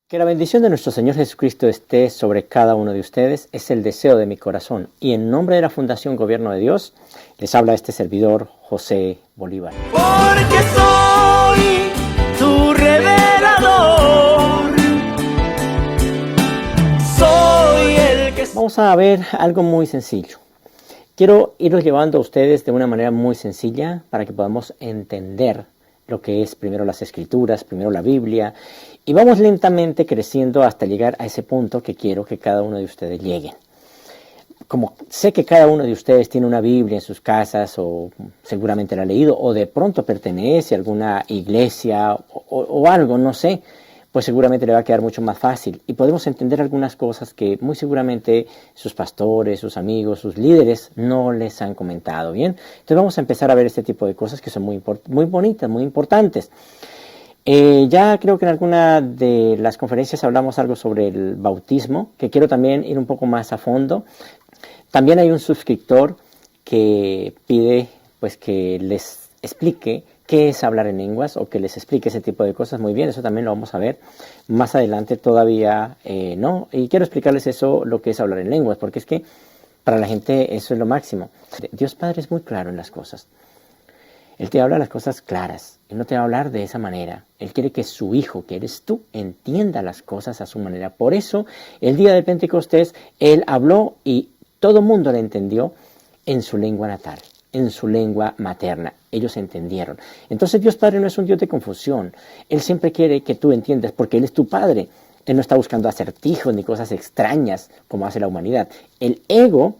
Que la bendición de nuestro Señor Jesucristo esté sobre cada uno de ustedes es el deseo de mi corazón. Y en nombre de la Fundación Gobierno de Dios, les habla este servidor, José Bolívar. Porque soy tu revelador. Soy el que... Vamos a ver algo muy sencillo. Quiero irlos llevando a ustedes de una manera muy sencilla para que podamos entender lo que es primero las Escrituras, primero la Biblia, y vamos lentamente creciendo hasta llegar a ese punto que quiero que cada uno de ustedes lleguen. Como sé que cada uno de ustedes tiene una Biblia en sus casas, o seguramente la ha leído, o de pronto pertenece a alguna iglesia o algo, no sé, pues seguramente le va a quedar mucho más fácil. Y podemos entender algunas cosas que muy seguramente sus pastores, sus amigos, sus líderes no les han comentado, ¿bien? Entonces vamos a empezar a ver este tipo de cosas que son muy bonitas, muy importantes. Ya creo que en alguna de las conferencias hablamos algo sobre el bautismo, que quiero también ir un poco más a fondo. También hay un suscriptor que pide pues que les explique qué es hablar en lenguas o que les explique ese tipo de cosas. Muy bien, eso también lo vamos a ver más adelante todavía, ¿no? Y quiero explicarles eso, lo que es hablar en lenguas, porque es que para la gente eso es lo máximo. Dios Padre es muy claro en las cosas. Él te habla las cosas claras. Él no te va a hablar de esa manera. Él quiere que su hijo, que eres tú, entienda las cosas a su manera. Por eso, el día de Pentecostés, Él habló y todo el mundo le entendió en su lengua natal, en su lengua materna. Ellos entendieron. Entonces Dios Padre no es un Dios de confusión. Él siempre quiere que tú entiendas porque Él es tu Padre. Él no está buscando acertijos ni cosas extrañas como hace la humanidad. El ego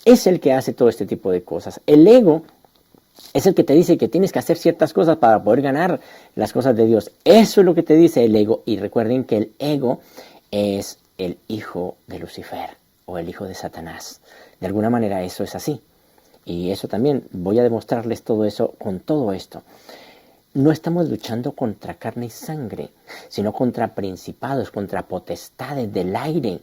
es el que hace todo este tipo de cosas. El ego es el que te dice que tienes que hacer ciertas cosas para poder ganar las cosas de Dios. Eso es lo que te dice el ego. Y recuerden que el ego es el hijo de Lucifer o el hijo de Satanás. De alguna manera eso es así. Y eso también, voy a demostrarles todo eso con todo esto. No estamos luchando contra carne y sangre, sino contra principados, contra potestades del aire.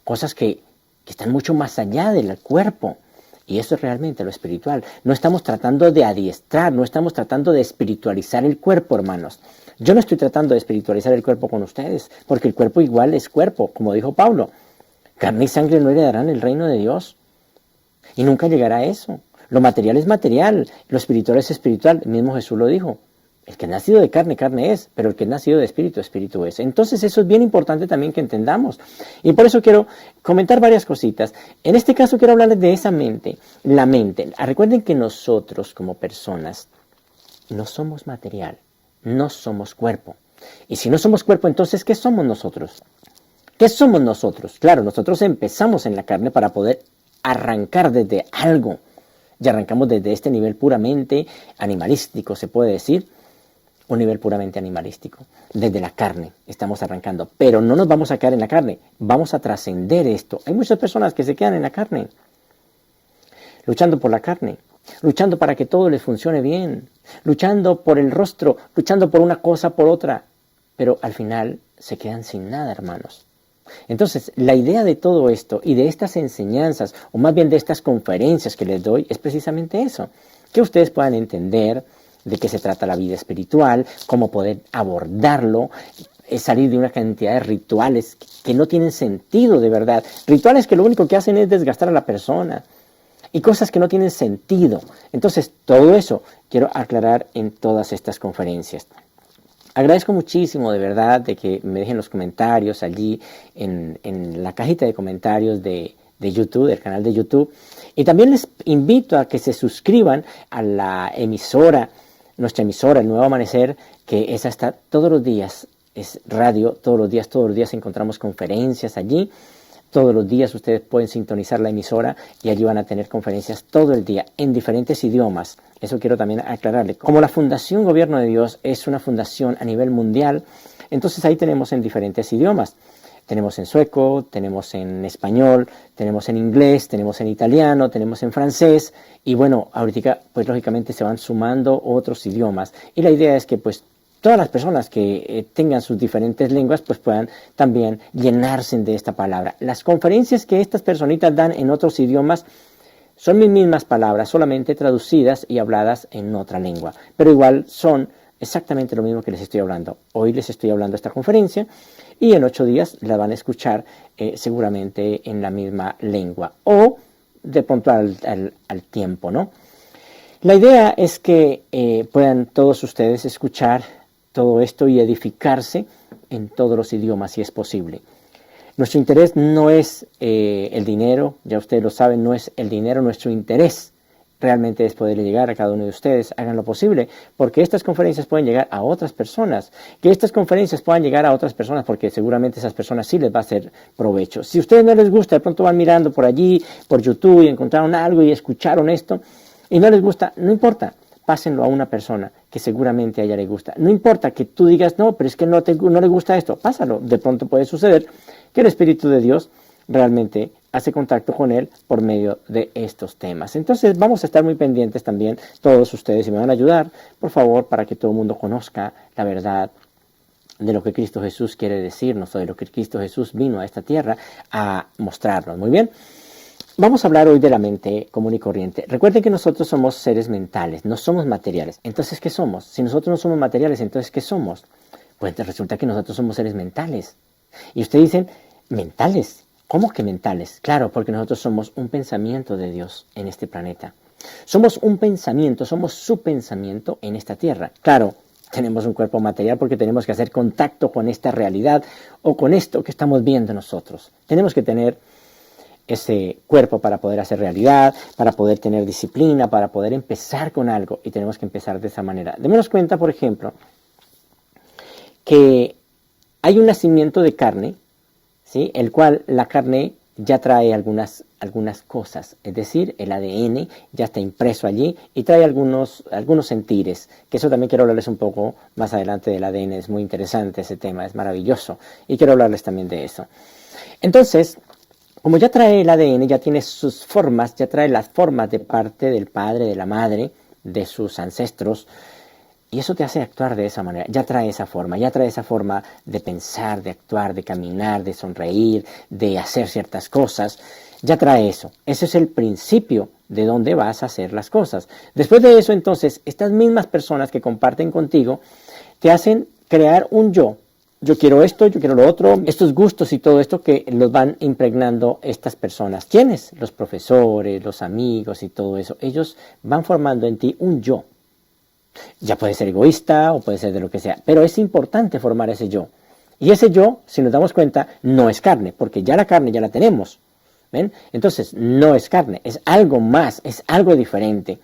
Cosas que están mucho más allá del cuerpo. Y eso es realmente lo espiritual. No estamos tratando de adiestrar, no estamos tratando de espiritualizar el cuerpo, hermanos. Yo no estoy tratando de espiritualizar el cuerpo con ustedes, porque el cuerpo igual es cuerpo, como dijo Pablo. Carne y sangre no heredarán el reino de Dios. Y nunca llegará a eso. Lo material es material, lo espiritual es espiritual. El mismo Jesús lo dijo. El que es nacido de carne, carne es, pero el que es nacido de espíritu, espíritu es. Entonces eso es bien importante también que entendamos. Y por eso quiero comentar varias cositas. En este caso quiero hablarles de esa mente, la mente. Recuerden que nosotros como personas no somos material, no somos cuerpo. Y si no somos cuerpo, entonces ¿qué somos nosotros? ¿Qué somos nosotros? Claro, nosotros empezamos en la carne para poder arrancar desde algo. Y arrancamos desde este nivel puramente animalístico, se puede decir. Un nivel puramente animalístico. Desde la carne estamos arrancando. Pero no nos vamos a quedar en la carne. Vamos a trascender esto. Hay muchas personas que se quedan en la carne. Luchando por la carne. Luchando para que todo les funcione bien. Luchando por el rostro. Luchando por una cosa, por otra. Pero al final se quedan sin nada, hermanos. Entonces, la idea de todo esto y de estas enseñanzas, o más bien de estas conferencias que les doy, es precisamente eso. Que ustedes puedan entender de qué se trata la vida espiritual, cómo poder abordarlo, es salir de una cantidad de rituales que no tienen sentido de verdad. Rituales que lo único que hacen es desgastar a la persona. Y cosas que no tienen sentido. Entonces, todo eso quiero aclarar en todas estas conferencias. Agradezco muchísimo de verdad de que me dejen los comentarios allí en la cajita de comentarios de YouTube, del canal de YouTube. Y también les invito a que se suscriban a la emisora, nuestra emisora, El Nuevo Amanecer, que esa está todos los días, es radio, todos los días encontramos conferencias allí. Todos los días ustedes pueden sintonizar la emisora y allí van a tener conferencias todo el día en diferentes idiomas. Eso quiero también aclararle. Como la Fundación Gobierno de Dios es una fundación a nivel mundial, entonces ahí tenemos en diferentes idiomas. Tenemos en sueco, tenemos en español, tenemos en inglés, tenemos en italiano, tenemos en francés. Y bueno, ahorita pues lógicamente se van sumando otros idiomas. Y la idea es que pues todas las personas que tengan sus diferentes lenguas pues puedan también llenarse de esta palabra. Las conferencias que estas personitas dan en otros idiomas son mis mismas palabras, solamente traducidas y habladas en otra lengua. Pero igual son exactamente lo mismo que les estoy hablando. Hoy les estoy hablando esta conferencia y en 8 días la van a escuchar seguramente en la misma lengua o de pronto al tiempo, ¿no? La idea es que puedan todos ustedes escuchar todo esto y edificarse en todos los idiomas si es posible. Nuestro interés no es el dinero, ya ustedes lo saben, no es el dinero, nuestro interés realmente es poderle llegar a cada uno de ustedes. Hagan lo posible, porque estas conferencias pueden llegar a otras personas, que estas conferencias puedan llegar a otras personas, porque seguramente esas personas sí les va a hacer provecho. Si a ustedes no les gusta, de pronto van mirando por allí, por YouTube y encontraron algo y escucharon esto, y no les gusta, no importa, pásenlo a una persona que seguramente a ella le gusta. No importa que tú digas, no, pero es que no le gusta esto, pásalo. De pronto puede suceder que el Espíritu de Dios realmente hace contacto con él por medio de estos temas. Entonces vamos a estar muy pendientes también, todos ustedes, y me van a ayudar, por favor, para que todo el mundo conozca la verdad de lo que Cristo Jesús quiere decirnos, o de lo que Cristo Jesús vino a esta tierra a mostrarnos. Muy bien. Vamos a hablar hoy de la mente común y corriente. Recuerden que nosotros somos seres mentales, no somos materiales. Entonces, ¿qué somos? Si nosotros no somos materiales, entonces, ¿qué somos? Pues resulta que nosotros somos seres mentales. Y ustedes dicen, ¿mentales? ¿Cómo que mentales? Claro, porque nosotros somos un pensamiento de Dios en este planeta. Somos un pensamiento, somos su pensamiento en esta tierra. Claro, tenemos un cuerpo material porque tenemos que hacer contacto con esta realidad o con esto que estamos viendo nosotros. Tenemos que tener ese cuerpo para poder hacer realidad, para poder tener disciplina, para poder empezar con algo, y tenemos que empezar de esa manera. Démonos cuenta, por ejemplo, que hay un nacimiento de carne, ¿sí? El cual la carne ya trae algunas cosas, es decir, el ADN ya está impreso allí y trae algunos sentires, que eso también quiero hablarles un poco más adelante del ADN, es muy interesante ese tema, es maravilloso, y quiero hablarles también de eso. Entonces, como ya trae el ADN, ya tiene sus formas, ya trae las formas de parte del padre, de la madre, de sus ancestros, y eso te hace actuar de esa manera. Ya trae esa forma de pensar, de actuar, de caminar, de sonreír, de hacer ciertas cosas. Ya trae eso. Ese es el principio de dónde vas a hacer las cosas. Después de eso, entonces, estas mismas personas que comparten contigo te hacen crear un yo. Yo quiero esto, yo quiero lo otro, estos gustos y todo esto que los van impregnando estas personas. ¿Quiénes? Los profesores, los amigos y todo eso. Ellos van formando en ti un yo. Ya puede ser egoísta o puede ser de lo que sea, pero es importante formar ese yo. Y ese yo, si nos damos cuenta, no es carne, porque ya la carne ya la tenemos. ¿Ven? Entonces, no es carne, es algo más, es algo diferente.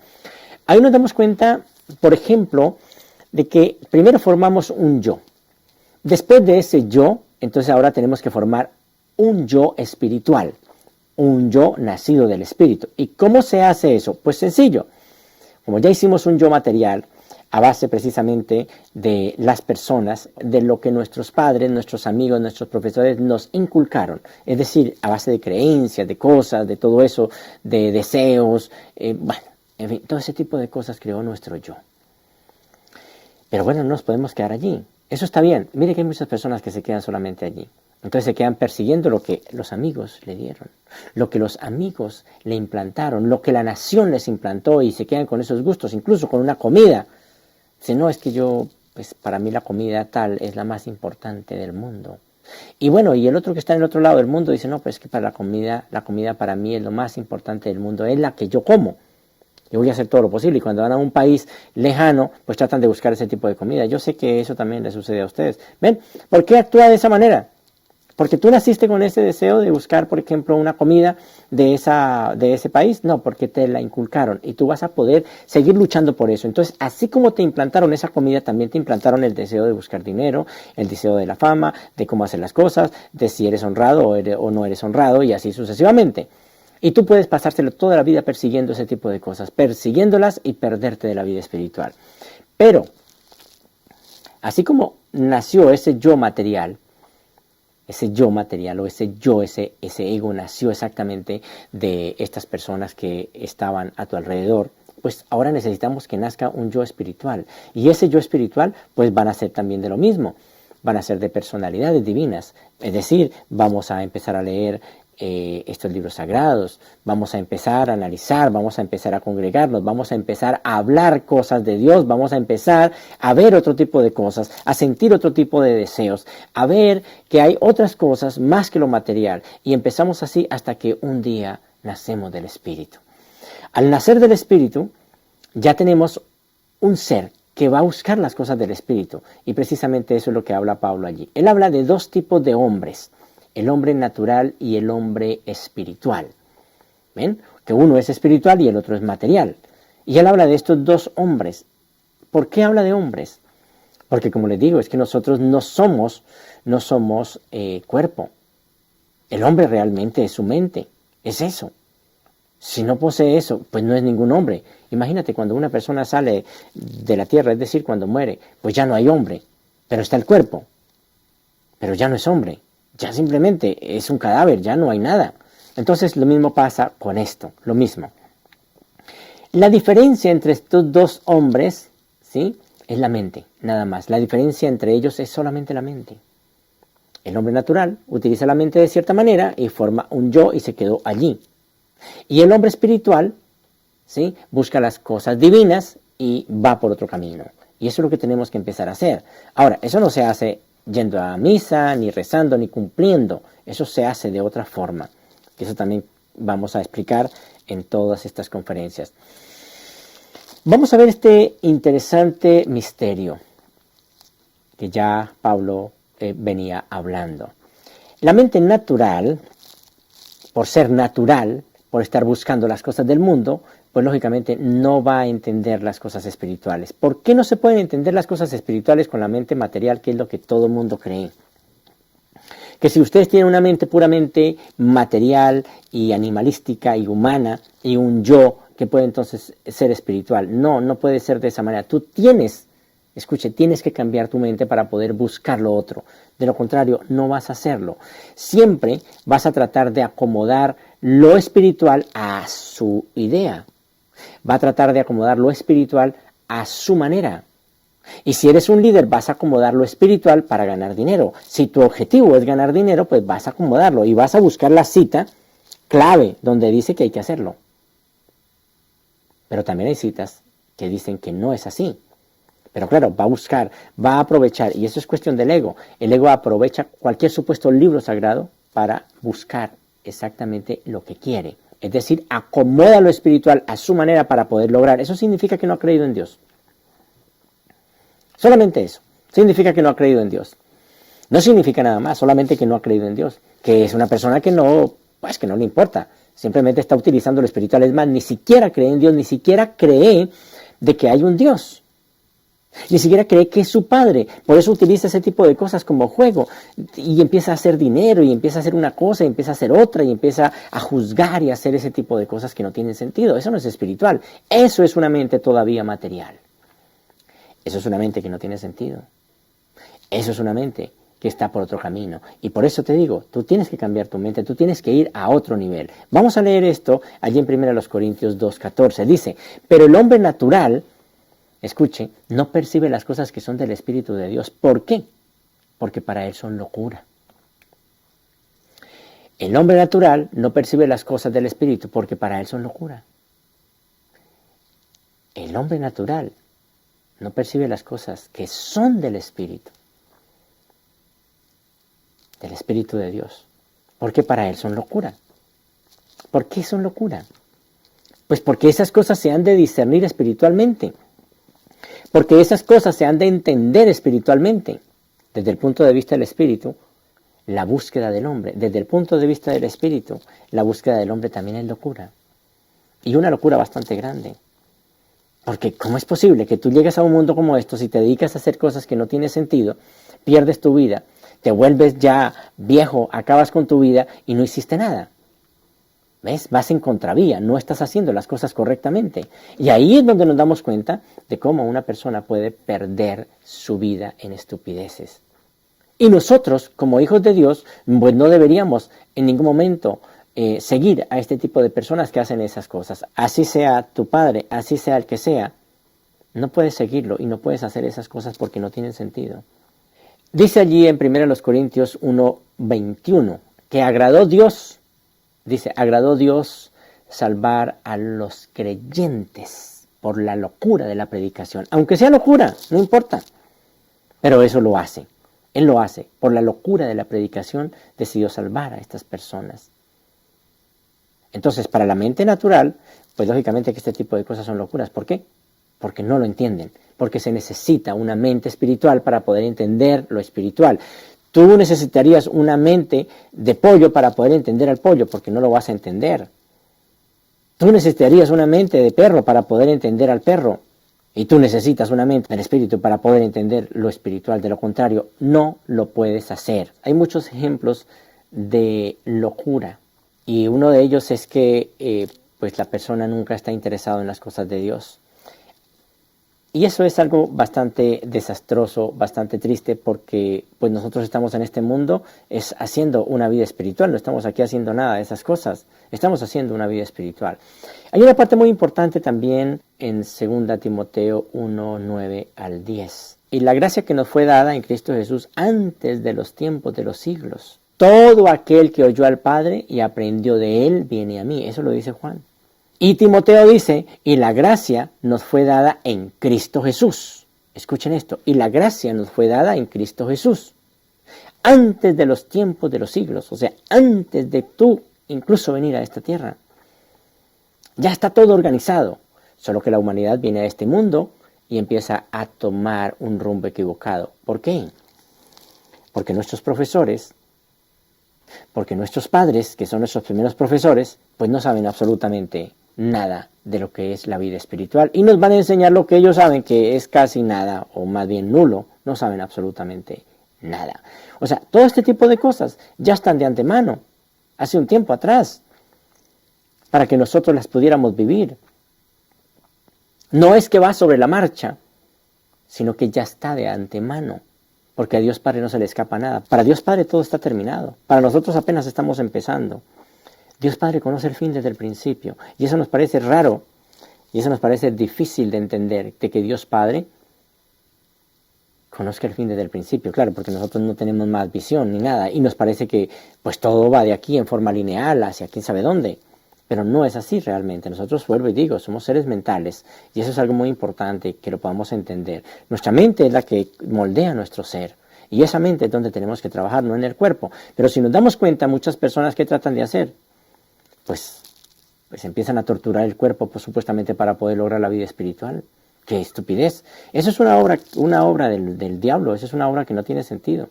Ahí nos damos cuenta, por ejemplo, de que primero formamos un yo. Después de ese yo, entonces ahora tenemos que formar un yo espiritual, un yo nacido del Espíritu. ¿Y cómo se hace eso? Pues sencillo. Como ya hicimos un yo material, a base precisamente de las personas, de lo que nuestros padres, nuestros amigos, nuestros profesores nos inculcaron. Es decir, a base de creencias, de cosas, de todo eso, de deseos, bueno, en fin, todo ese tipo de cosas creó nuestro yo. Pero bueno, no nos podemos quedar allí. Eso está bien. Mire que hay muchas personas que se quedan solamente allí. Entonces se quedan persiguiendo lo que los amigos le dieron, lo que los amigos le implantaron, lo que la nación les implantó, y se quedan con esos gustos, incluso con una comida. Si no, es que pues para mí la comida tal es la más importante del mundo. Y bueno, y el otro que está en el otro lado del mundo dice, no, pues es que para la comida para mí es lo más importante del mundo, es la que yo como. Yo voy a hacer todo lo posible, y cuando van a un país lejano, pues tratan de buscar ese tipo de comida. Yo sé que eso también les sucede a ustedes. ¿Ven? ¿Por qué actúa de esa manera? Porque tú naciste con ese deseo de buscar, por ejemplo, una comida de ese país. No, porque te la inculcaron y tú vas a poder seguir luchando por eso. Entonces, así como te implantaron esa comida, también te implantaron el deseo de buscar dinero, el deseo de la fama, de cómo hacer las cosas, de si eres honrado o no eres honrado, y así sucesivamente. Y tú puedes pasárselo toda la vida persiguiendo ese tipo de cosas, persiguiéndolas y perderte de la vida espiritual. Pero, así como nació ese yo material o ese ego nació exactamente de estas personas que estaban a tu alrededor, pues ahora necesitamos que nazca un yo espiritual. Y ese yo espiritual, pues van a ser también de lo mismo. Van a ser de personalidades divinas. Es decir, vamos a empezar a leer estos libros sagrados, vamos a empezar a analizar, vamos a empezar a congregarnos, vamos a empezar a hablar cosas de Dios, vamos a empezar a ver otro tipo de cosas, a sentir otro tipo de deseos, a ver que hay otras cosas más que lo material, y empezamos así hasta que un día nacemos del Espíritu. Al nacer del Espíritu ya tenemos un ser que va a buscar las cosas del Espíritu, y precisamente eso es lo que habla Pablo allí. Él habla de dos tipos de hombres: el hombre natural y el hombre espiritual. ¿Ven? Que uno es espiritual y el otro es material. Y él habla de estos dos hombres. ¿Por qué habla de hombres? Porque, como les digo, es que nosotros no somos cuerpo. El hombre realmente es su mente, es eso. Si no posee eso, pues no es ningún hombre. Imagínate cuando una persona sale de la tierra, es decir, cuando muere, pues ya no hay hombre, pero está el cuerpo, pero ya no es hombre. Ya simplemente es un cadáver, ya no hay nada. Entonces lo mismo pasa con esto, lo mismo. La diferencia entre estos dos hombres, ¿sí?, es la mente, nada más. La diferencia entre ellos es solamente la mente. El hombre natural utiliza la mente de cierta manera y forma un yo y se quedó allí. Y el hombre espiritual, ¿sí?, busca las cosas divinas y va por otro camino. Y eso es lo que tenemos que empezar a hacer. Ahora, eso no se hace yendo a misa, ni rezando, ni cumpliendo. Eso se hace de otra forma. Y eso también vamos a explicar en todas estas conferencias. Vamos a ver este interesante misterio que ya Pablo venía hablando. La mente natural, por ser natural, por estar buscando las cosas del mundo, pues lógicamente no va a entender las cosas espirituales. ¿Por qué no se pueden entender las cosas espirituales con la mente material, que es lo que todo el mundo cree? Que si ustedes tienen una mente puramente material y animalística y humana y un yo, que puede entonces ser espiritual. No, no puede ser de esa manera. Tú tienes que cambiar tu mente para poder buscar lo otro. De lo contrario, no vas a hacerlo. Siempre vas a tratar de acomodar lo espiritual a su idea. Va a tratar de acomodar lo espiritual a su manera. Y si eres un líder, vas a acomodar lo espiritual para ganar dinero. Si tu objetivo es ganar dinero, pues vas a acomodarlo y vas a buscar la cita clave donde dice que hay que hacerlo. Pero también hay citas que dicen que no es así. Pero claro, va a buscar, va a aprovechar, y eso es cuestión del ego. El ego aprovecha cualquier supuesto libro sagrado para buscar exactamente lo que quiere. Es decir, acomoda lo espiritual a su manera para poder lograr. Eso significa que no ha creído en Dios. Solamente eso. Significa que no ha creído en Dios. No significa nada más, solamente que no ha creído en Dios. Que es una persona que no le importa. Simplemente está utilizando lo espiritual. Es más, ni siquiera cree en Dios, ni siquiera cree de que hay un Dios. Ni siquiera cree que es su padre. Por eso utiliza ese tipo de cosas como juego. Y empieza a hacer dinero, y empieza a hacer una cosa, y empieza a hacer otra, y empieza a juzgar y a hacer ese tipo de cosas que no tienen sentido. Eso no es espiritual. Eso es una mente todavía material. Eso es una mente que no tiene sentido. Eso es una mente que está por otro camino. Y por eso te digo, tú tienes que cambiar tu mente, tú tienes que ir a otro nivel. Vamos a leer esto allí en 1 Corintios 2:14. Dice, pero el hombre natural, escuche, no percibe las cosas que son del Espíritu de Dios. ¿Por qué? Porque para él son locura. El hombre natural no percibe las cosas del Espíritu porque para él son locura. El hombre natural no percibe las cosas que son del Espíritu de Dios, porque para él son locura. ¿Por qué son locura? Pues porque esas cosas se han de discernir espiritualmente, porque esas cosas se han de entender espiritualmente. Desde el punto de vista del Espíritu, la búsqueda del hombre, desde el punto de vista del Espíritu, la búsqueda del hombre también es locura, y una locura bastante grande. Porque ¿cómo es posible que tú llegues a un mundo como esto, si te dedicas a hacer cosas que no tienen sentido, pierdes tu vida, te vuelves ya viejo, acabas con tu vida y no hiciste nada? ¿Ves? Vas en contravía, no estás haciendo las cosas correctamente. Y ahí es donde nos damos cuenta de cómo una persona puede perder su vida en estupideces. Y nosotros, como hijos de Dios, pues no deberíamos en ningún momento seguir a este tipo de personas que hacen esas cosas. Así sea tu padre, así sea el que sea, no puedes seguirlo y no puedes hacer esas cosas porque no tienen sentido. Dice allí en 1 Corintios 1:21 que agradó Dios Dice, agradó Dios salvar a los creyentes por la locura de la predicación. Aunque sea locura, no importa. Pero eso lo hace. Él lo hace. Por la locura de la predicación decidió salvar a estas personas. Entonces, para la mente natural, pues lógicamente que este tipo de cosas son locuras. ¿Por qué? Porque no lo entienden. Porque se necesita una mente espiritual para poder entender lo espiritual. Tú necesitarías una mente de pollo para poder entender al pollo, porque no lo vas a entender. Tú necesitarías una mente de perro para poder entender al perro. Y tú necesitas una mente del espíritu para poder entender lo espiritual. De lo contrario, no lo puedes hacer. Hay muchos ejemplos de locura. Y uno de ellos es que pues la persona nunca está interesada en las cosas de Dios. Y eso es algo bastante desastroso, bastante triste, porque pues nosotros estamos en este mundo haciendo una vida espiritual, no estamos aquí haciendo nada de esas cosas, estamos haciendo una vida espiritual. Hay una parte muy importante también en 2 Timoteo 1, 9 al 10. Y la gracia que nos fue dada en Cristo Jesús antes de los tiempos de los siglos. Todo aquel que oyó al Padre y aprendió de él viene a mí. Eso lo dice Juan. Y Timoteo dice, y la gracia nos fue dada en Cristo Jesús. Escuchen esto, y la gracia nos fue dada en Cristo Jesús. Antes de los tiempos de los siglos, o sea, antes de tú incluso venir a esta tierra. Ya está todo organizado, solo que la humanidad viene a este mundo y empieza a tomar un rumbo equivocado. ¿Por qué? Porque nuestros profesores, porque nuestros padres, que son nuestros primeros profesores, pues no saben absolutamente nada de lo que es la vida espiritual y nos van a enseñar lo que ellos saben, que es casi nada o más bien nulo. No saben absolutamente nada. O sea, todo este tipo de cosas ya están de antemano, hace un tiempo atrás, para que nosotros las pudiéramos vivir. No es que va sobre la marcha, sino que ya está de antemano, porque a Dios Padre no se le escapa nada. Para Dios Padre todo está terminado, para nosotros apenas estamos empezando. Dios Padre conoce el fin desde el principio, y eso nos parece raro, y eso nos parece difícil de entender, de que Dios Padre conozca el fin desde el principio, claro, porque nosotros no tenemos más visión ni nada, y nos parece que pues todo va de aquí en forma lineal hacia quién sabe dónde, pero no es así realmente. Nosotros, vuelvo y digo, somos seres mentales, y eso es algo muy importante que lo podamos entender. Nuestra mente es la que moldea nuestro ser, y esa mente es donde tenemos que trabajar, no en el cuerpo. Pero si nos damos cuenta, muchas personas que tratan de hacer, pues empiezan a torturar el cuerpo, pues, supuestamente para poder lograr la vida espiritual. ¡Qué estupidez! Eso es una obra del diablo, eso es una obra que no tiene sentido.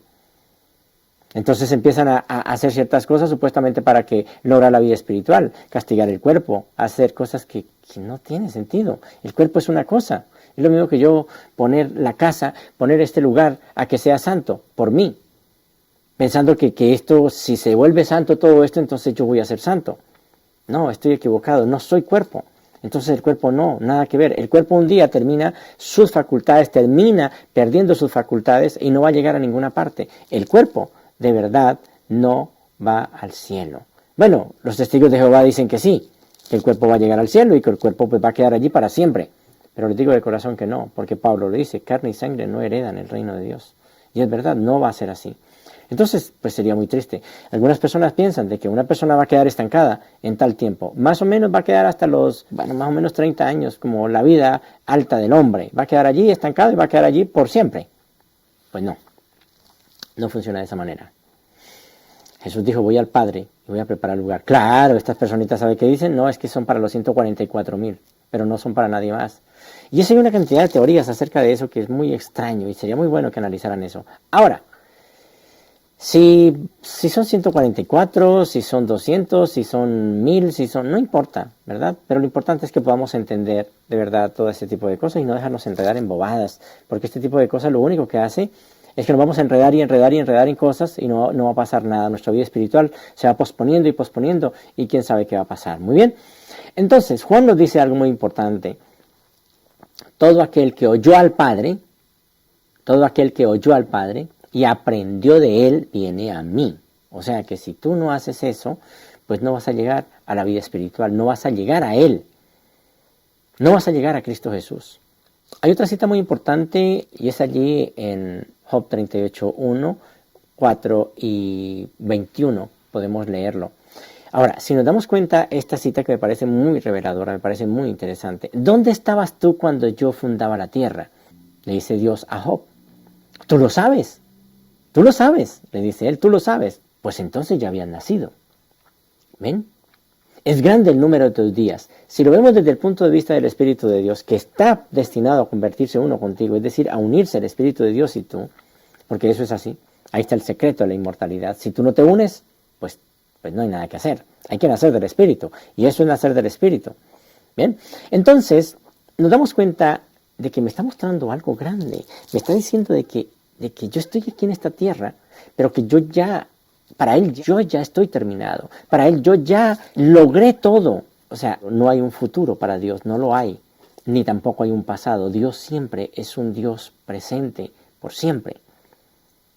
Entonces empiezan a hacer ciertas cosas supuestamente para que lograr la vida espiritual, castigar el cuerpo, hacer cosas que no tienen sentido. El cuerpo es una cosa, es lo mismo que yo poner la casa, poner este lugar a que sea santo, por mí, pensando que esto, si se vuelve santo todo esto, entonces yo voy a ser santo. No, estoy equivocado, no soy cuerpo. Entonces el cuerpo no, nada que ver. El cuerpo un día termina sus facultades, termina perdiendo sus facultades y no va a llegar a ninguna parte. El cuerpo de verdad no va al cielo. Bueno, los testigos de Jehová dicen que sí, que el cuerpo va a llegar al cielo y que el cuerpo pues va a quedar allí para siempre. Pero les digo de corazón que no, porque Pablo lo dice, carne y sangre no heredan el reino de Dios. Y es verdad, no va a ser así. Entonces, pues sería muy triste. Algunas personas piensan de que una persona va a quedar estancada en tal tiempo. Más o menos va a quedar hasta los, más o menos 30 años, como la vida alta del hombre. Va a quedar allí estancado y va a quedar allí por siempre. Pues no, no funciona de esa manera. Jesús dijo, voy al Padre y voy a preparar lugar. Claro, estas personitas, ¿sabe qué dicen? No, es que son para los 144,000, pero no son para nadie más. Y eso hay una cantidad de teorías acerca de eso que es muy extraño y sería muy bueno que analizaran eso. Ahora, si son 144, si son 200, si son 1000, no importa, ¿verdad? Pero lo importante es que podamos entender de verdad todo este tipo de cosas y no dejarnos enredar en bobadas, porque este tipo de cosas lo único que hace es que nos vamos a enredar y enredar y enredar en cosas y no va a pasar nada. Nuestra vida espiritual se va posponiendo y posponiendo y quién sabe qué va a pasar. Muy bien, entonces Juan nos dice algo muy importante. Todo aquel que oyó al Padre y aprendió de él, viene a mí. O sea que si tú no haces eso, pues no vas a llegar a la vida espiritual, no vas a llegar a él, no vas a llegar a Cristo Jesús. Hay otra cita muy importante y es allí en Job 38:1, 4 y 21, podemos leerlo. Ahora, si nos damos cuenta, esta cita que me parece muy reveladora, me parece muy interesante. ¿Dónde estabas tú cuando yo fundaba la tierra? Le dice Dios a Job. Tú lo sabes, le dice él, tú lo sabes. Pues entonces ya habían nacido. ¿Ven? Es grande el número de tus días. Si lo vemos desde el punto de vista del Espíritu de Dios, que está destinado a convertirse uno contigo, es decir, a unirse al Espíritu de Dios y tú, porque eso es así. Ahí está el secreto de la inmortalidad. Si tú no te unes, pues no hay nada que hacer. Hay que nacer del Espíritu. Y eso es nacer del Espíritu. Bien, entonces nos damos cuenta de que me está mostrando algo grande. Me está diciendo de que yo estoy aquí en esta tierra, pero que para Él yo ya estoy terminado. Para Él yo ya logré todo. O sea, no hay un futuro para Dios, no lo hay. Ni tampoco hay un pasado. Dios siempre es un Dios presente, por siempre.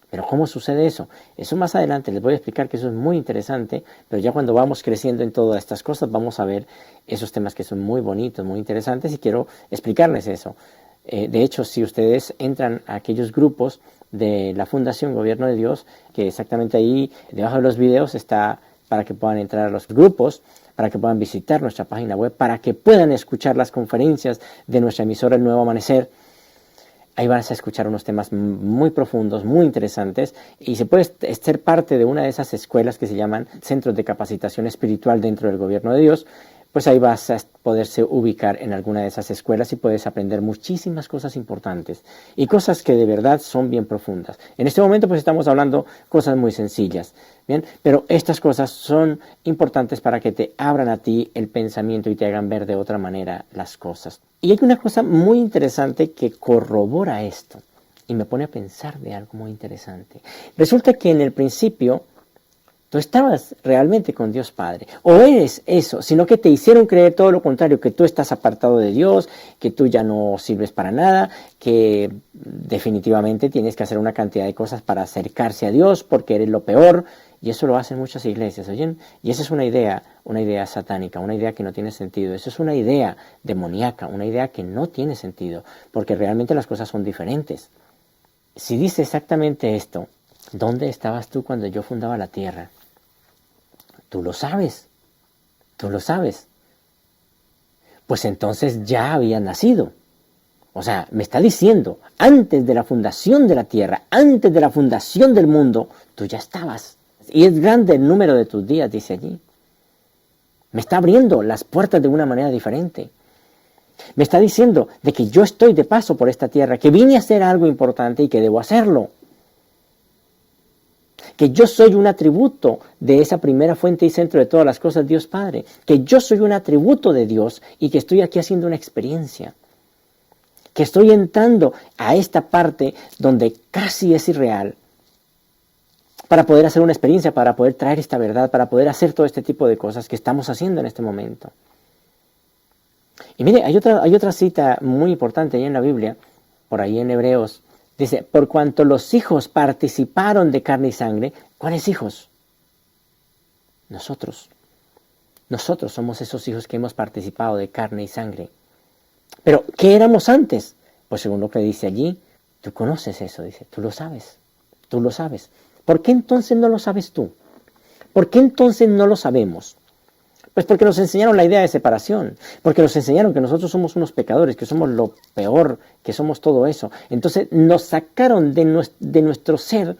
Pero ¿cómo sucede eso? Eso más adelante les voy a explicar, que eso es muy interesante, pero ya cuando vamos creciendo en todas estas cosas vamos a ver esos temas que son muy bonitos, muy interesantes, y quiero explicarles eso. De hecho, si ustedes entran a aquellos grupos de la Fundación Gobierno de Dios, que exactamente ahí debajo de los videos está para que puedan entrar a los grupos, para que puedan visitar nuestra página web, para que puedan escuchar las conferencias de nuestra emisora El Nuevo Amanecer. Ahí vas a escuchar unos temas muy profundos, muy interesantes, y se puede ser parte de una de esas escuelas que se llaman Centros de Capacitación Espiritual dentro del Gobierno de Dios. Pues ahí vas a poderse ubicar en alguna de esas escuelas y puedes aprender muchísimas cosas importantes y cosas que de verdad son bien profundas. En este momento pues estamos hablando cosas muy sencillas, ¿bien? Pero estas cosas son importantes para que te abran a ti el pensamiento y te hagan ver de otra manera las cosas. Y hay una cosa muy interesante que corrobora esto y me pone a pensar de algo muy interesante. Resulta que en el principio tú estabas realmente con Dios Padre, o eres eso, sino que te hicieron creer todo lo contrario, que tú estás apartado de Dios, que tú ya no sirves para nada, que definitivamente tienes que hacer una cantidad de cosas para acercarse a Dios porque eres lo peor, y eso lo hacen muchas iglesias, ¿oyen? Y esa es una idea satánica, una idea que no tiene sentido, eso es una idea demoníaca, una idea que no tiene sentido, porque realmente las cosas son diferentes. Si dice exactamente esto, ¿dónde estabas tú cuando yo fundaba la tierra? Tú lo sabes. Pues entonces ya había nacido. O sea, me está diciendo, antes de la fundación de la tierra, antes de la fundación del mundo, tú ya estabas. Y es grande el número de tus días, dice allí. Me está abriendo las puertas de una manera diferente. Me está diciendo de que yo estoy de paso por esta tierra, que vine a hacer algo importante y que debo hacerlo. Que yo soy un atributo de esa primera fuente y centro de todas las cosas, Dios Padre. Que yo soy un atributo de Dios y que estoy aquí haciendo una experiencia. Que estoy entrando a esta parte donde casi es irreal para poder hacer una experiencia, para poder traer esta verdad, para poder hacer todo este tipo de cosas que estamos haciendo en este momento. Y mire, hay otra cita muy importante ahí en la Biblia, por ahí en Hebreos. Dice, por cuanto los hijos participaron de carne y sangre, ¿cuáles hijos? Nosotros. Nosotros somos esos hijos que hemos participado de carne y sangre. Pero, ¿qué éramos antes? Pues según lo que dice allí, tú conoces eso, dice, tú lo sabes. ¿Por qué entonces no lo sabes tú? ¿Por qué entonces no lo sabemos? Pues porque nos enseñaron la idea de separación, porque nos enseñaron que nosotros somos unos pecadores, que somos lo peor, que somos todo eso. Entonces nos sacaron de nuestro ser,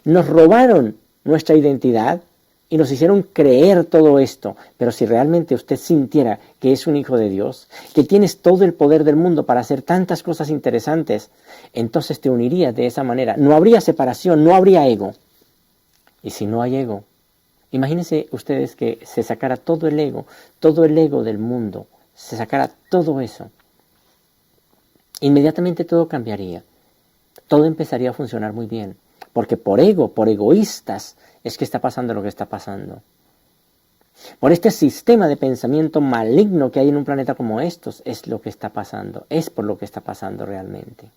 nos robaron nuestra identidad y nos hicieron creer todo esto. Pero si realmente usted sintiera que es un hijo de Dios, que tienes todo el poder del mundo para hacer tantas cosas interesantes, entonces te unirías de esa manera. No habría separación, no habría ego. Y si no hay ego, imagínense ustedes que se sacara todo el ego del mundo, se sacara todo eso. Inmediatamente todo cambiaría. Todo empezaría a funcionar muy bien. Porque por egoístas, es que está pasando lo que está pasando. Por este sistema de pensamiento maligno que hay en un planeta como estos, es lo que está pasando. Es por lo que está pasando realmente.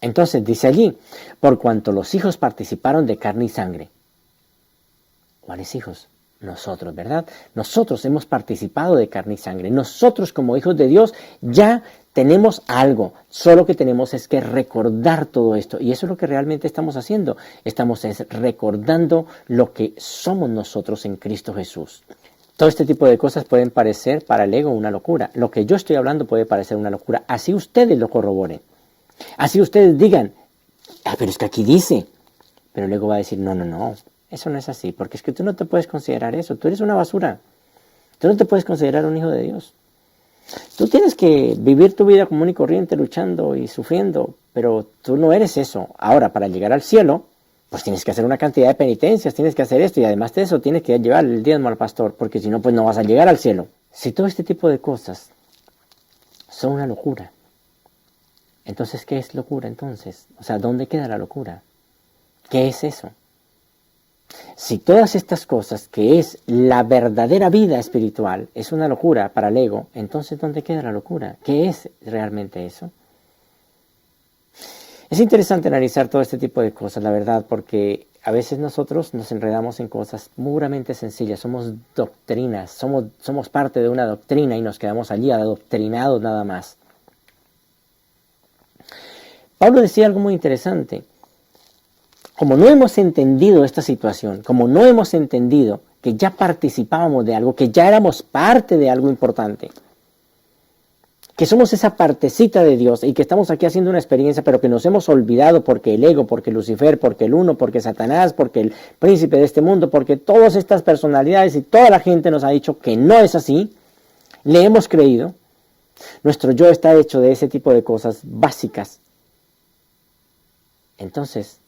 Entonces dice allí, por cuanto los hijos participaron de carne y sangre. ¿Cuáles hijos? Nosotros, ¿verdad? Nosotros hemos participado de carne y sangre. Nosotros como hijos de Dios ya Tenemos algo, solo que tenemos es que recordar todo esto. Y eso es lo que realmente estamos haciendo. Estamos recordando lo que somos nosotros en Cristo Jesús. Todo este tipo de cosas pueden parecer para el ego una locura. Lo que yo estoy hablando puede parecer una locura. Así ustedes lo corroboren. Así ustedes digan, pero es que aquí dice. Pero el ego va a decir, no, eso no es así. Porque es que tú no te puedes considerar eso. Tú eres una basura. Tú no te puedes considerar un hijo de Dios. Tú tienes que vivir tu vida común y corriente, luchando y sufriendo, pero tú no eres eso. Ahora, para llegar al cielo, pues tienes que hacer una cantidad de penitencias, tienes que hacer esto, y además de eso tienes que llevar el diezmo al pastor, porque si no, pues no vas a llegar al cielo. Si todo este tipo de cosas son una locura, entonces, ¿qué es locura entonces? O sea, ¿dónde queda la locura? ¿Qué es eso? Si todas estas cosas, que es la verdadera vida espiritual, es una locura para el ego, entonces ¿dónde queda la locura? ¿Qué es realmente eso? Es interesante analizar todo este tipo de cosas, la verdad, porque a veces nosotros nos enredamos en cosas puramente sencillas, somos doctrinas, somos parte de una doctrina y nos quedamos allí adoctrinados nada más. Pablo decía algo muy interesante. Como no hemos entendido esta situación, como no hemos entendido que ya participábamos de algo, que ya éramos parte de algo importante, que somos esa partecita de Dios y que estamos aquí haciendo una experiencia, pero que nos hemos olvidado porque el ego, porque Lucifer, porque el uno, porque Satanás, porque el príncipe de este mundo, porque todas estas personalidades y toda la gente nos ha dicho que no es así, le hemos creído. Nuestro yo está hecho de ese tipo de cosas básicas. Entonces,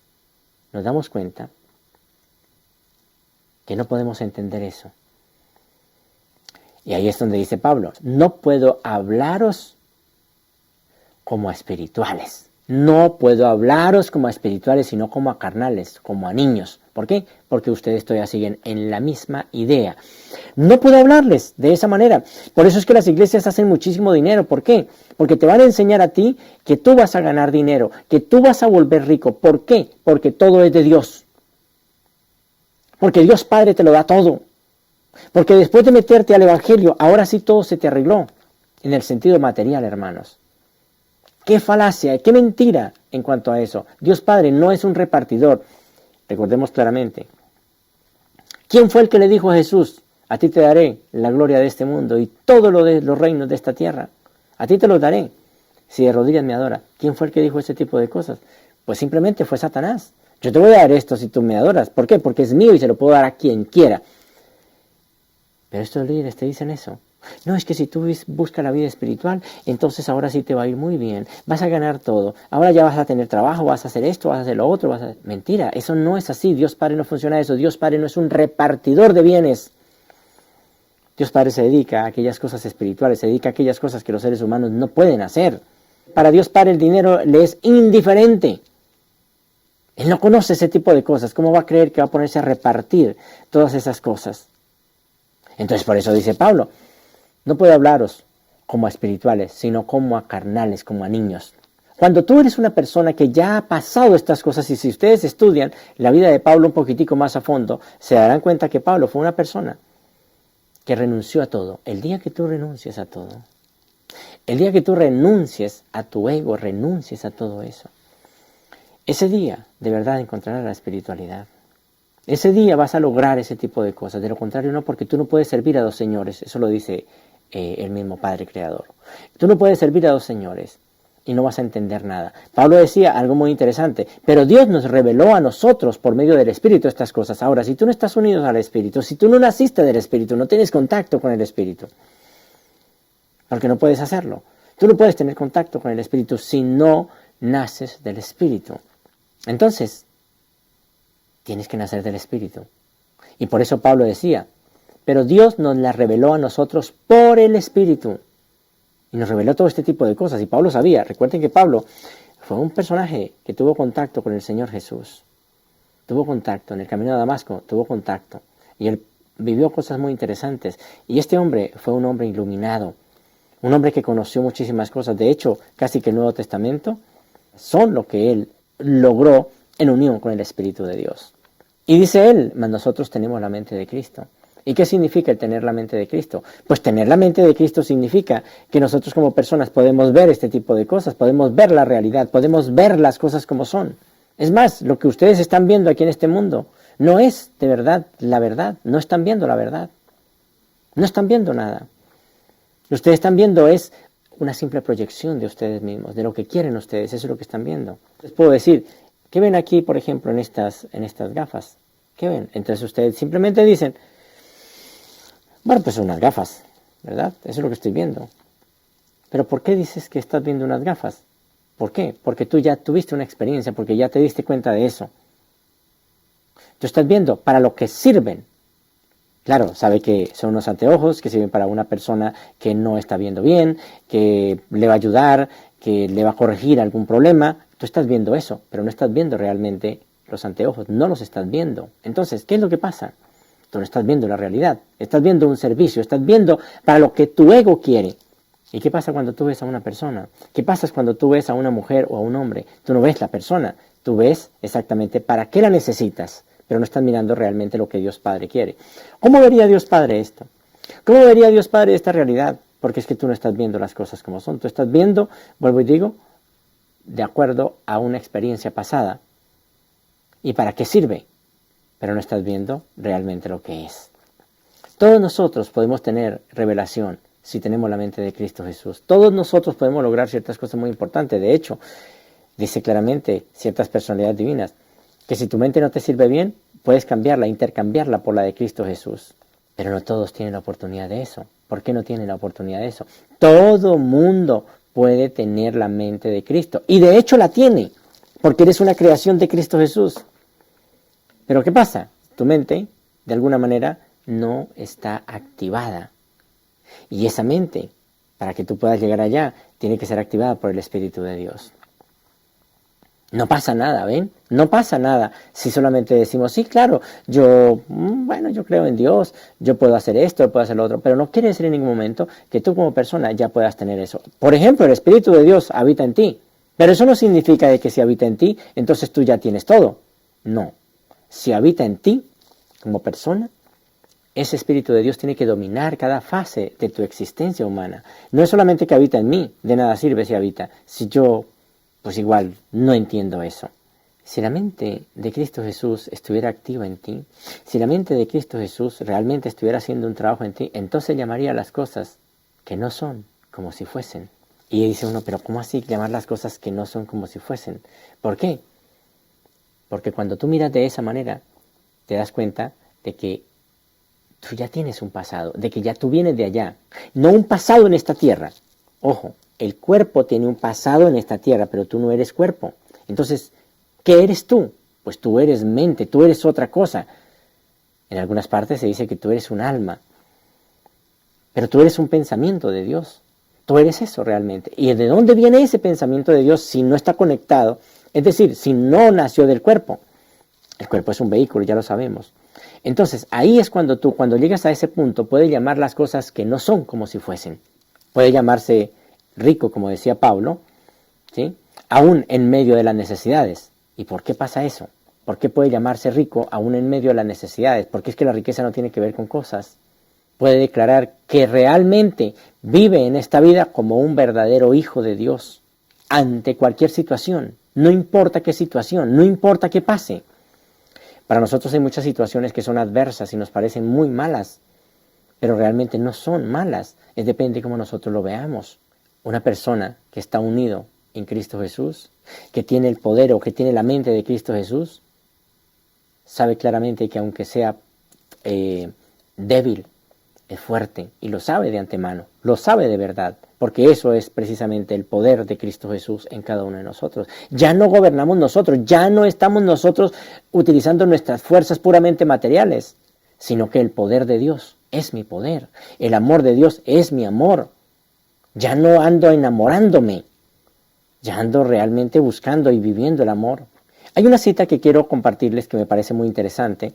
nos damos cuenta que no podemos entender eso. Y ahí es donde dice Pablo, no puedo hablaros como a espirituales. No puedo hablaros como a espirituales, sino como a carnales, como a niños. ¿Por qué? Porque ustedes todavía siguen en la misma idea. No puedo hablarles de esa manera. Por eso es que las iglesias hacen muchísimo dinero. ¿Por qué? Porque te van a enseñar a ti que tú vas a ganar dinero, que tú vas a volver rico. ¿Por qué? Porque todo es de Dios. Porque Dios Padre te lo da todo. Porque después de meterte al Evangelio, ahora sí todo se te arregló. En el sentido material, hermanos. ¡Qué falacia! ¡Qué mentira en cuanto a eso! Dios Padre no es un repartidor. Recordemos claramente. ¿Quién fue el que le dijo a Jesús? A ti te daré la gloria de este mundo y todo lo de los reinos de esta tierra. A ti te los daré, si de rodillas me adoras. ¿Quién fue el que dijo ese tipo de cosas? Pues simplemente fue Satanás. Yo te voy a dar esto si tú me adoras. ¿Por qué? Porque es mío y se lo puedo dar a quien quiera. Pero estos líderes te dicen eso. No, es que si tú buscas la vida espiritual, entonces ahora sí te va a ir muy bien. Vas a ganar todo. Ahora ya vas a tener trabajo, vas a hacer esto, vas a hacer lo otro. Mentira, eso no es así. Dios Padre no funciona eso. Dios Padre no es un repartidor de bienes. Dios Padre se dedica a aquellas cosas espirituales, se dedica a aquellas cosas que los seres humanos no pueden hacer. Para Dios Padre el dinero le es indiferente. Él no conoce ese tipo de cosas. ¿Cómo va a creer que va a ponerse a repartir todas esas cosas? Entonces por eso dice Pablo, no puedo hablaros como a espirituales, sino como a carnales, como a niños. Cuando tú eres una persona que ya ha pasado estas cosas, y si ustedes estudian la vida de Pablo un poquitico más a fondo, se darán cuenta que Pablo fue una persona que renunció a todo. El día que tú renuncies a todo, el día que tú renuncies a tu ego, renuncies a todo eso, ese día de verdad encontrarás la espiritualidad. Ese día vas a lograr ese tipo de cosas. De lo contrario no, porque tú no puedes servir a dos señores. Eso lo dice el mismo Padre Creador. Tú no puedes servir a dos señores y no vas a entender nada. Pablo decía algo muy interesante, pero Dios nos reveló a nosotros por medio del Espíritu estas cosas. Ahora, si tú no estás unido al Espíritu, si tú no naciste del Espíritu, no tienes contacto con el Espíritu, porque no puedes hacerlo. Tú no puedes tener contacto con el Espíritu si no naces del Espíritu. Entonces, tienes que nacer del Espíritu. Y por eso Pablo decía, pero Dios nos la reveló a nosotros por el Espíritu. Y nos reveló todo este tipo de cosas. Y Pablo sabía. Recuerden que Pablo fue un personaje que tuvo contacto con el Señor Jesús. Tuvo contacto en el camino de Damasco. Tuvo contacto. Y él vivió cosas muy interesantes. Y este hombre fue un hombre iluminado. Un hombre que conoció muchísimas cosas. De hecho, casi que el Nuevo Testamento son lo que él logró en unión con el Espíritu de Dios. Y dice él, mas nosotros tenemos la mente de Cristo. ¿Y qué significa el tener la mente de Cristo? Pues tener la mente de Cristo significa que nosotros como personas podemos ver este tipo de cosas, podemos ver la realidad, podemos ver las cosas como son. Es más, lo que ustedes están viendo aquí en este mundo no es de verdad la verdad, no están viendo la verdad, no están viendo nada. Lo que ustedes están viendo es una simple proyección de ustedes mismos, de lo que quieren ustedes, eso es lo que están viendo. Les puedo decir, ¿qué ven aquí, por ejemplo, en estas gafas? ¿Qué ven? Entonces ustedes simplemente dicen, bueno, pues son unas gafas, ¿verdad? Eso es lo que estoy viendo. Pero ¿por qué dices que estás viendo unas gafas? ¿Por qué? Porque tú ya tuviste una experiencia, porque ya te diste cuenta de eso. Tú estás viendo para lo que sirven. Claro, sabe que son unos anteojos que sirven para una persona que no está viendo bien, que le va a ayudar, que le va a corregir algún problema. Tú estás viendo eso, pero no estás viendo realmente los anteojos, no los estás viendo. Entonces, ¿qué es lo que pasa? Tú no estás viendo la realidad, estás viendo un servicio, estás viendo para lo que tu ego quiere. ¿Y qué pasa cuando tú ves a una persona? ¿Qué pasa cuando tú ves a una mujer o a un hombre? Tú no ves la persona, tú ves exactamente para qué la necesitas, pero no estás mirando realmente lo que Dios Padre quiere. ¿Cómo vería Dios Padre esto? ¿Cómo vería Dios Padre esta realidad? Porque es que tú no estás viendo las cosas como son, tú estás viendo, vuelvo y digo, de acuerdo a una experiencia pasada. ¿Y para qué sirve? Pero no estás viendo realmente lo que es. Todos nosotros podemos tener revelación si tenemos la mente de Cristo Jesús. Todos nosotros podemos lograr ciertas cosas muy importantes. De hecho, dice claramente ciertas personalidades divinas, que si tu mente no te sirve bien, puedes cambiarla, intercambiarla por la de Cristo Jesús. Pero no todos tienen la oportunidad de eso. ¿Por qué no tienen la oportunidad de eso? Todo mundo puede tener la mente de Cristo. Y de hecho la tiene, porque eres una creación de Cristo Jesús. Pero ¿qué pasa? Tu mente, de alguna manera, no está activada. Y esa mente, para que tú puedas llegar allá, tiene que ser activada por el Espíritu de Dios. No pasa nada, ¿ven? No pasa nada si solamente decimos, sí, claro, yo creo en Dios, yo puedo hacer esto, puedo hacer lo otro, pero no quiere decir en ningún momento que tú como persona ya puedas tener eso. Por ejemplo, el Espíritu de Dios habita en ti, pero eso no significa de que si habita en ti, entonces tú ya tienes todo. No. Si habita en ti, como persona, ese Espíritu de Dios tiene que dominar cada fase de tu existencia humana. No es solamente que habita en mí, de nada sirve si habita, si yo, pues igual, no entiendo eso. Si la mente de Cristo Jesús estuviera activa en ti, si la mente de Cristo Jesús realmente estuviera haciendo un trabajo en ti, entonces llamaría a las cosas que no son como si fuesen. Y dice uno, pero ¿cómo así llamar las cosas que no son como si fuesen? ¿Por qué? Porque cuando tú miras de esa manera, te das cuenta de que tú ya tienes un pasado, de que ya tú vienes de allá. No un pasado en esta tierra. Ojo, el cuerpo tiene un pasado en esta tierra, pero tú no eres cuerpo. Entonces, ¿qué eres tú? Pues tú eres mente, tú eres otra cosa. En algunas partes se dice que tú eres un alma. Pero tú eres un pensamiento de Dios. Tú eres eso realmente. ¿Y de dónde viene ese pensamiento de Dios si no está conectado? Es decir, si no nació del cuerpo. El cuerpo es un vehículo, ya lo sabemos. Entonces, ahí es cuando tú, cuando llegas a ese punto, puedes llamar las cosas que no son como si fuesen. Puede llamarse rico, como decía Pablo, ¿sí? Aún en medio de las necesidades. ¿Y por qué pasa eso? ¿Por qué puede llamarse rico aún en medio de las necesidades? Porque es que la riqueza no tiene que ver con cosas. Puede declarar que realmente vive en esta vida como un verdadero hijo de Dios ante cualquier situación. No importa qué situación, no importa qué pase. Para nosotros hay muchas situaciones que son adversas y nos parecen muy malas, pero realmente no son malas. Depende de cómo nosotros lo veamos. Una persona que está unido en Cristo Jesús, que tiene el poder o que tiene la mente de Cristo Jesús, sabe claramente que aunque sea débil, es fuerte y lo sabe de antemano, lo sabe de verdad, porque eso es precisamente el poder de Cristo Jesús en cada uno de nosotros. Ya no gobernamos nosotros, ya no estamos nosotros utilizando nuestras fuerzas puramente materiales, sino que el poder de Dios es mi poder, el amor de Dios es mi amor. Ya no ando enamorándome, ya ando realmente buscando y viviendo el amor. Hay una cita que quiero compartirles que me parece muy interesante,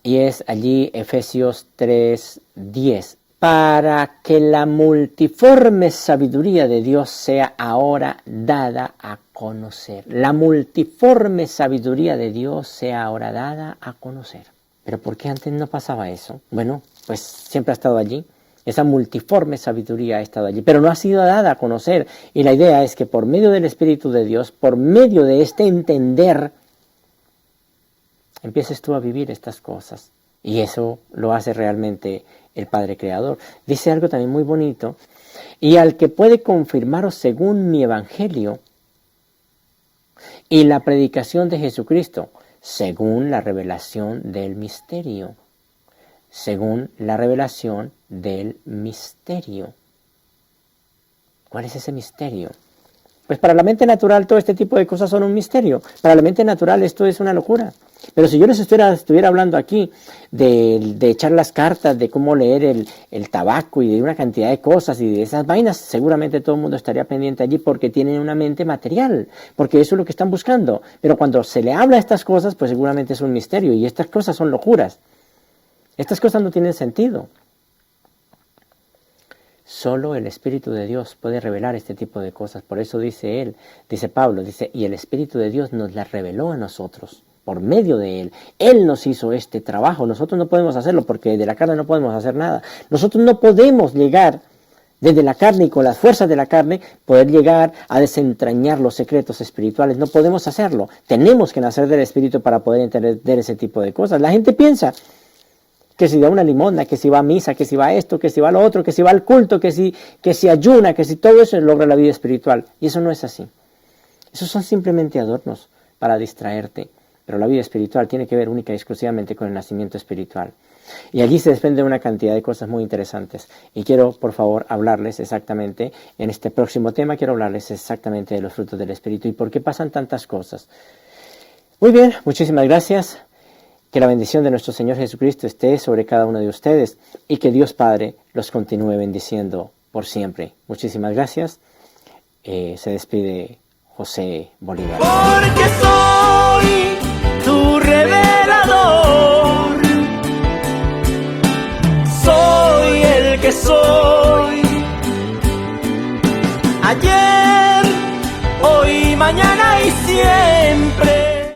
y es allí Efesios 3:10. Para que la multiforme sabiduría de Dios sea ahora dada a conocer. La multiforme sabiduría de Dios sea ahora dada a conocer. ¿Pero por qué antes no pasaba eso? Bueno, pues siempre ha estado allí. Esa multiforme sabiduría ha estado allí, pero no ha sido dada a conocer. Y la idea es que por medio del Espíritu de Dios, por medio de este entender, empieces tú a vivir estas cosas. Y eso lo hace realmente el Padre Creador. Dice algo también muy bonito. Y al que puede confirmaros según mi evangelio y la predicación de Jesucristo, según la revelación del misterio. Según la revelación del misterio. ¿Cuál es ese misterio? Pues para la mente natural todo este tipo de cosas son un misterio. Para la mente natural esto es una locura. Pero si yo les estuviera hablando aquí de echar las cartas, de cómo leer el tabaco y de una cantidad de cosas y de esas vainas, seguramente todo el mundo estaría pendiente allí porque tienen una mente material, porque eso es lo que están buscando. Pero cuando se le habla de estas cosas, pues seguramente es un misterio y estas cosas son locuras. Estas cosas no tienen sentido. Solo el Espíritu de Dios puede revelar este tipo de cosas. Por eso dice Pablo, y el Espíritu de Dios nos las reveló a nosotros, por medio de Él. Él nos hizo este trabajo. Nosotros no podemos hacerlo porque de la carne no podemos hacer nada. Nosotros no podemos llegar desde la carne y con las fuerzas de la carne, poder llegar a desentrañar los secretos espirituales. No podemos hacerlo. Tenemos que nacer del Espíritu para poder entender ese tipo de cosas. La gente piensa que si da una limosna, que si va a misa, que si va a esto, que si va a lo otro, que si va al culto, que si ayuna, que si todo eso logra la vida espiritual. Y eso no es así. Esos son simplemente adornos para distraerte. Pero la vida espiritual tiene que ver única y exclusivamente con el nacimiento espiritual. Y allí se desprende una cantidad de cosas muy interesantes. Y quiero, por favor, hablarles exactamente, en este próximo tema, quiero hablarles exactamente de los frutos del Espíritu y por qué pasan tantas cosas. Muy bien, muchísimas gracias. Que la bendición de nuestro Señor Jesucristo esté sobre cada uno de ustedes y que Dios Padre los continúe bendiciendo por siempre. Muchísimas gracias. Se despide José Bolívar. Porque soy